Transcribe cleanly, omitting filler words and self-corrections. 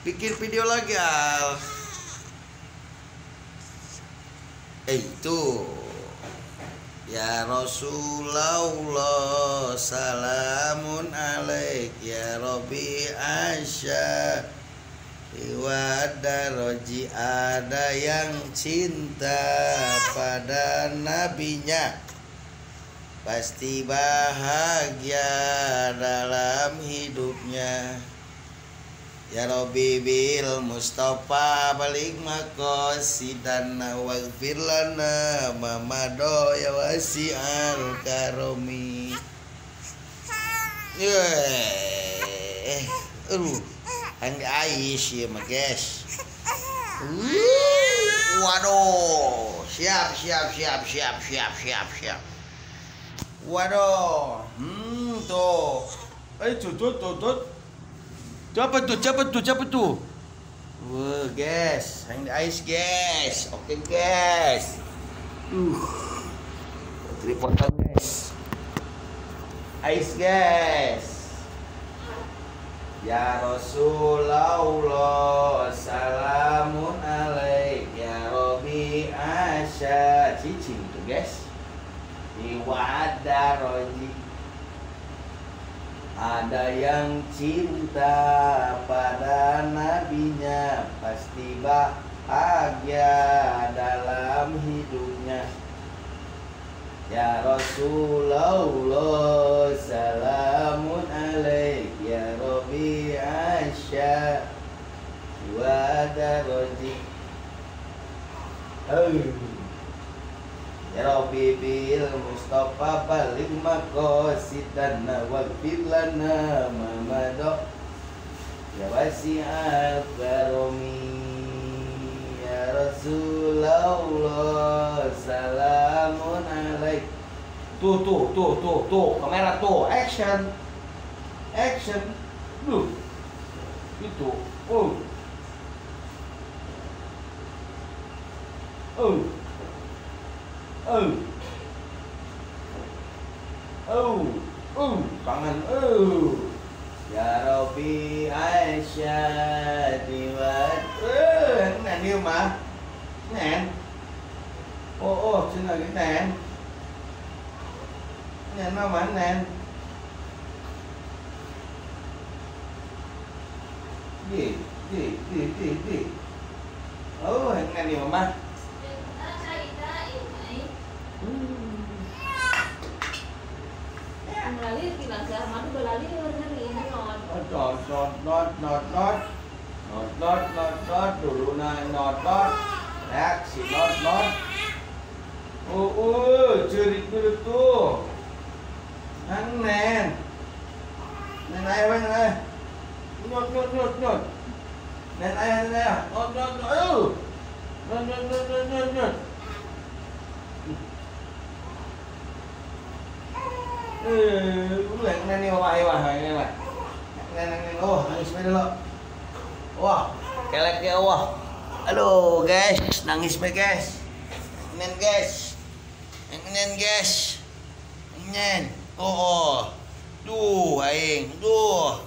Bikin video lagi Al. Itu ya Rasulullah, salamun alaik ya Rabbi Asya Iwadaroji. Ada yang cinta pada nabinya pasti bahagia dalam hidupnya. Ya Rabbi bil Mustafa balik makosidan waghfir lana mamado ya wasi'al karomi. Hang Ais ya mah guys. Waduh, siap. Waduh, tuh. Tuh. Siapa tuh? Wah, guys, Hang Ais guys. Oke, guys. Tripodan guys. Ais guys. Ya Rasulullah, salamun alaik ya Rabbi Asya. Cicing tuh guys. Iwadaroji. Ada yang cinta pada nabinya pasti bahagia dalam hidupnya. Ya Rasulullah, salamun alaik ya Rabbi Asya wa daraji. Ya Rabbi bil Mustafa balik maqasidana waghfir lana mamado ya wasi'al karomi. Ya Rasulullah, salamun alaik. Tuh kamera tuh, action itu tangan Ya Rabbi Aisyah diwat nè yêu mà nè xin lỗi cái nè nó mà nè gì hình này nhiều mà Lali bilang sama tuh lali bener not dulu not reaksi not cerit dulu tuh nang nen ayah nyot nen ayah nyot ulang nani wah nangis dulu. Wah, kelek ya wah. Aduh guys, nangis be guys. Nen guys. Duh aing, duh.